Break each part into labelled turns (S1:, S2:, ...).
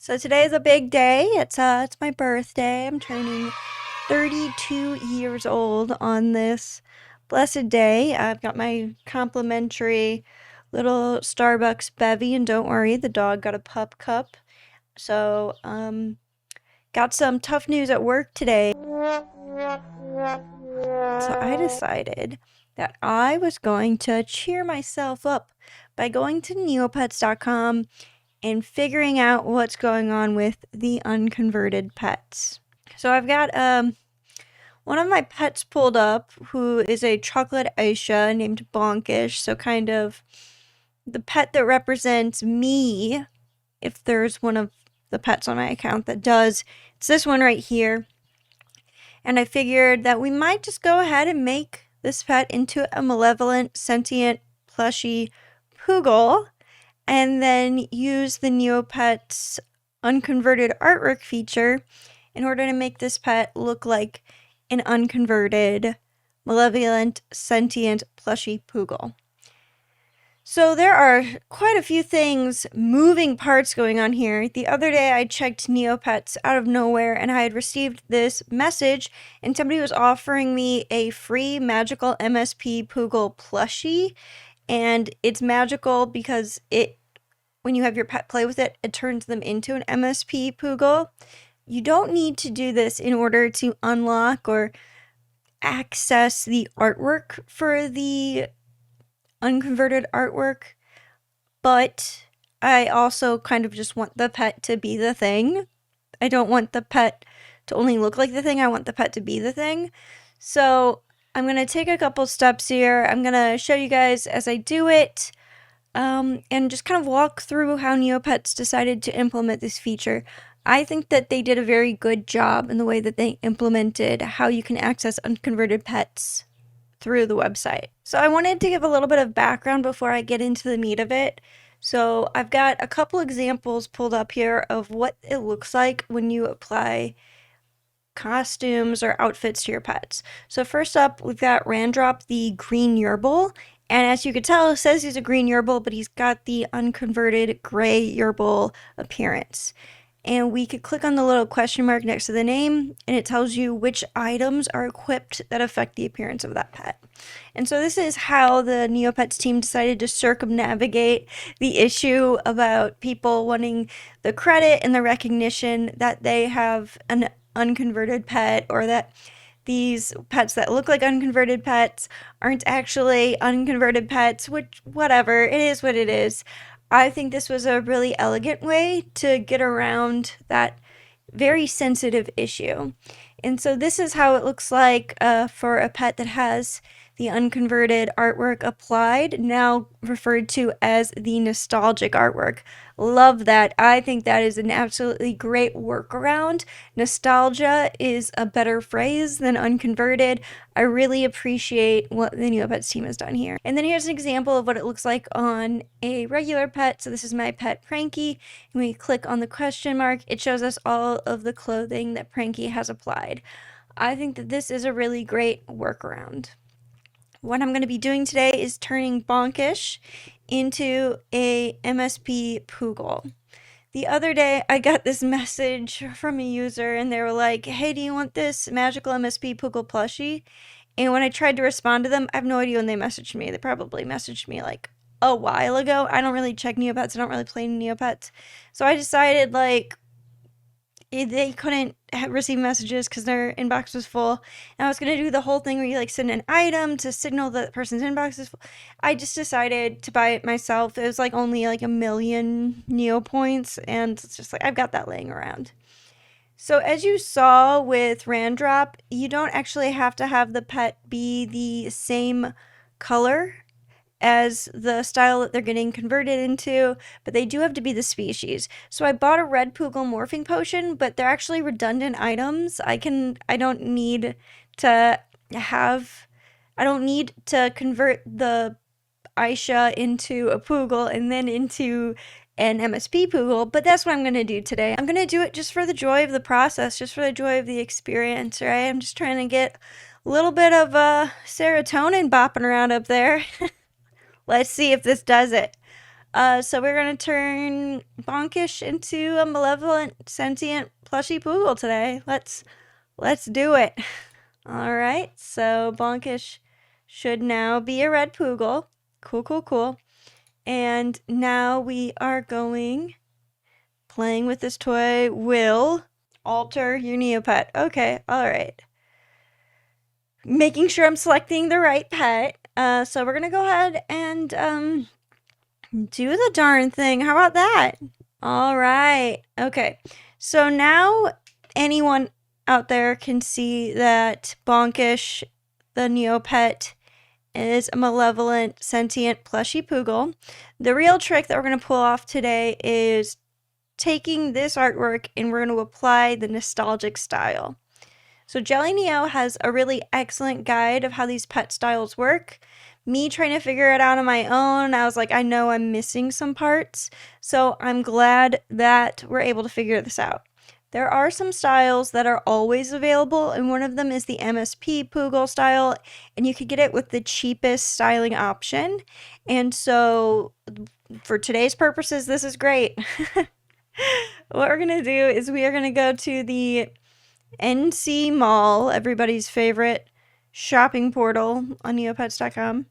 S1: So today is a big day. It's my birthday. I'm turning 32 years old on this blessed day. I've got my complimentary little Starbucks bevy, and don't worry, the dog got a pup cup. So, got some tough news at work today. So I decided that I was going to cheer myself up by going to neopets.com and figuring out what's going on with the unconverted pets. So I've got one of my pets pulled up who is a chocolate Aisha named Bonkish, so kind of the pet that represents me if there's one of the pets on my account that does. It's this one right here. And I figured that we might just go ahead and make this pet into a malevolent, sentient, plushy poodle and then use the Neopets unconverted artwork feature in order to make this pet look like an unconverted, malevolent, sentient, plushy poodle. So there are quite a few things, moving parts going on here. The other day I checked Neopets out of nowhere and I had received this message and somebody was offering me a free magical MSP Poogle plushie. And it's magical because when you have your pet play with it, it turns them into an MSP Poogle. You don't need to do this in order to unlock or access the artwork for the unconverted artwork, but I also kind of just want the pet to be the thing. I don't want the pet to only look like the thing, I want the pet to be the thing. So I'm going to take a couple steps here. I'm going to show you guys as I do it, and just kind of walk through how Neopets decided to implement this feature. I think that they did a very good job in the way that they implemented how you can access unconverted pets through the website. So I wanted to give a little bit of background before I get into the meat of it. So I've got a couple examples pulled up here of what it looks like when you apply costumes or outfits to your pets. So first up, we've got Randrop, the green Yerbil. And as you can tell, it says he's a green Yerbil, but he's got the unconverted gray Yerbil appearance. And we could click on the little question mark next to the name, and it tells you which items are equipped that affect the appearance of that pet. And so this is how the Neopets team decided to circumnavigate the issue about people wanting the credit and the recognition that they have an unconverted pet, or that these pets that look like unconverted pets aren't actually unconverted pets, which, whatever, it is what it is. I think this was a really elegant way to get around that very sensitive issue. And so this is how it looks like for a pet that has the unconverted artwork applied, now referred to as the nostalgic artwork. Love that. I think that is an absolutely great workaround. Nostalgia is a better phrase than unconverted. I really appreciate what the Neopets team has done here. And then here's an example of what it looks like on a regular pet. So this is my pet Pranky, and we click on the question mark. It shows us all of the clothing that Pranky has applied. I think that this is a really great workaround. What I'm going to be doing today is turning Bonkish into a MSP Poogle. The other day, I got this message from a user, and they were like, hey, do you want this magical MSP Poogle plushie? And when I tried to respond to them, I have no idea when they messaged me. They probably messaged me like a while ago. I don't really check Neopets. I don't really play Neopets. So I decided, like, they couldn't receive messages because their inbox was full. And I was going to do the whole thing where you like send an item to signal that the person's inbox is full. I just decided to buy it myself. It was like only like 1,000,000 Neo points, and it's just like I've got that laying around. So as you saw with Randrop, you don't actually have to have the pet be the same color as the style that they're getting converted into, but they do have to be the species. So I bought a red Poogle morphing potion, but they're actually redundant items. I don't need to convert the Aisha into a Poogle and then into an MSP Poogle, but that's what I'm going to do today. I'm going to do it just for the joy of the process, just for the joy of the experience, right? I'm just trying to get a little bit of serotonin bopping around up there. Let's see if this does it. So we're gonna turn Bonkish into a malevolent, sentient, plushy poodle today. Let's do it. All right, so Bonkish should now be a red poodle. Cool, cool, cool. And now we are playing with this toy will alter your Neopet. Okay, all right. Making sure I'm selecting the right pet. So we're gonna go ahead and do the darn thing. How about that? All right. Okay. So now anyone out there can see that Bonkish, the Neopet, is a malevolent, sentient, plushy poodle. The real trick that we're going to pull off today is taking this artwork and we're going to apply the nostalgic style. So Jelly Neo has a really excellent guide of how these pet styles work. Me trying to figure it out on my own, I was like, I know I'm missing some parts. So I'm glad that we're able to figure this out. There are some styles that are always available, and one of them is the MSP Poogle style, and you could get it with the cheapest styling option. And so for today's purposes, this is great. What we're going to do is we are going to go to the NC Mall, everybody's favorite shopping portal on neopets.com.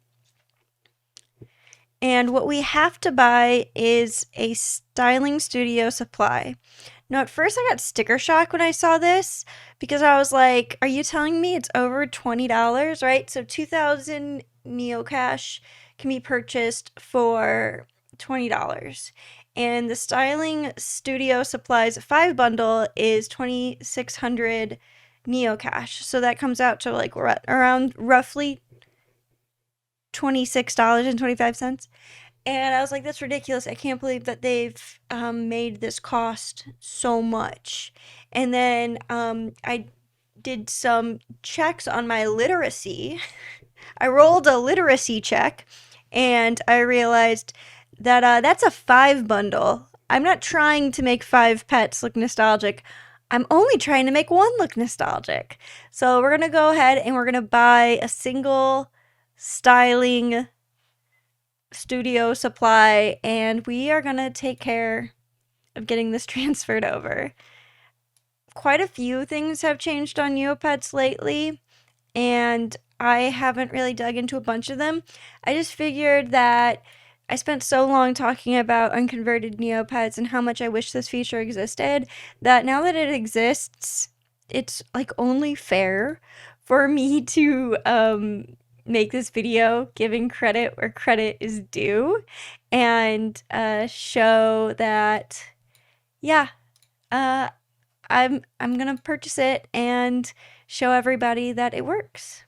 S1: And what we have to buy is a styling studio supply. Now, at first I got sticker shock when I saw this because I was like, are you telling me it's over $20, right? So 2,000 Neocash can be purchased for $20. And the styling studio supplies 5 bundle is 2,600 Neocash. So that comes out to like around roughly $26.25. And I was like, that's ridiculous. I can't believe that they've made this cost so much. And then I did some checks on my literacy. I rolled a literacy check and I realized that that's a 5 bundle. I'm not trying to make 5 pets look nostalgic. I'm only trying to make one look nostalgic. So we're going to go ahead and we're going to buy a single styling studio supply and we are going to take care of getting this transferred over. Quite a few things have changed on Neopets lately and I haven't really dug into a bunch of them. I just figured that I spent so long talking about unconverted Neopets and how much I wish this feature existed that now that it exists, it's like only fair for me to make this video giving credit where credit is due and show that yeah, I'm gonna purchase it and show everybody that it works.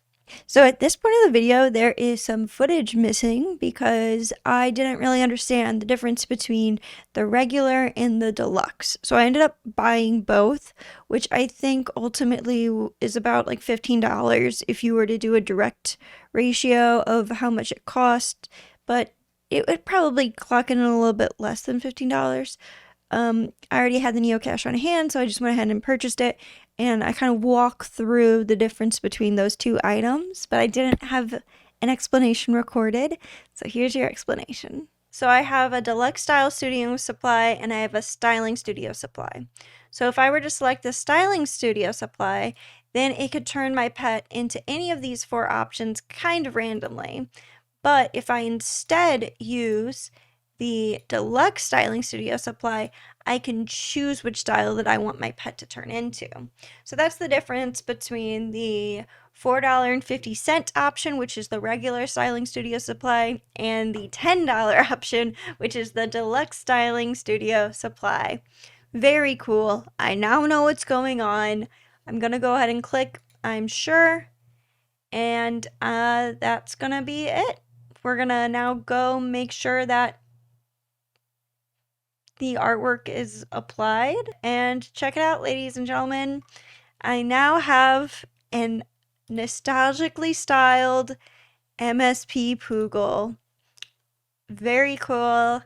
S1: So at this point of the video, there is some footage missing because I didn't really understand the difference between the regular and the deluxe. So I ended up buying both, which I think ultimately is about like $15 if you were to do a direct ratio of how much it cost, but it would probably clock in a little bit less than $15. I already had the Neocash on hand, so I just went ahead and purchased it. And I kind of walk through the difference between those two items, but I didn't have an explanation recorded. So here's your explanation. So I have a deluxe style studio supply and I have a styling studio supply. So if I were to select the styling studio supply, then it could turn my pet into any of these 4 options kind of randomly. But if I instead use the deluxe styling studio supply, I can choose which style that I want my pet to turn into. So that's the difference between the $4.50 option, which is the regular styling studio supply, and the $10 option, which is the deluxe styling studio supply. Very cool. I now know what's going on. I'm gonna go ahead and click I'm sure, and that's gonna be it. We're gonna now go make sure that the artwork is applied and check it out, ladies and gentlemen. I now have an nostalgically styled MSP Poogle. Very cool.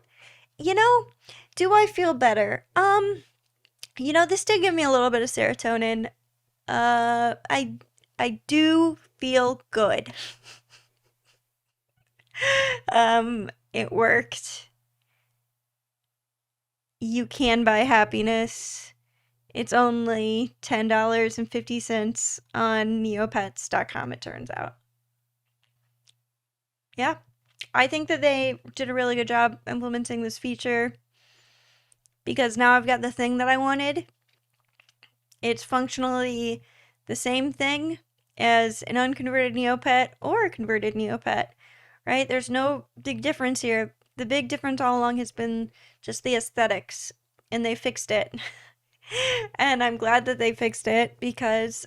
S1: You know, do I feel better? This did give me a little bit of serotonin. I do feel good. It worked. you can buy happiness. It's only $10.50 on Neopets.com, it turns out. Yeah, I think that they did a really good job implementing this feature because now I've got the thing that I wanted. It's functionally the same thing as an unconverted Neopet or a converted Neopet, right? There's no big difference here. The big difference all along has been just the aesthetics, and they fixed it. And I'm glad that they fixed it because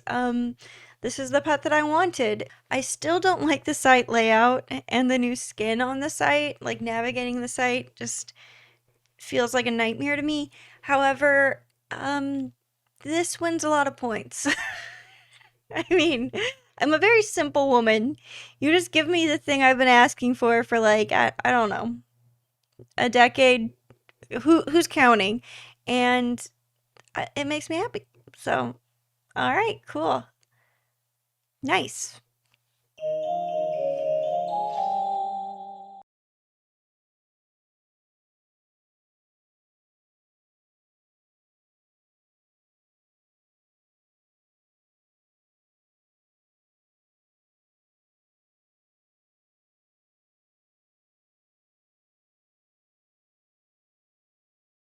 S1: this is the pet that I wanted. I still don't like the site layout and the new skin on the site. Like navigating the site just feels like a nightmare to me. However, this wins a lot of points. I mean, I'm a very simple woman. You just give me the thing I've been asking for like I don't know, a decade. Who's counting? And it makes me happy. So, all right, cool. Nice.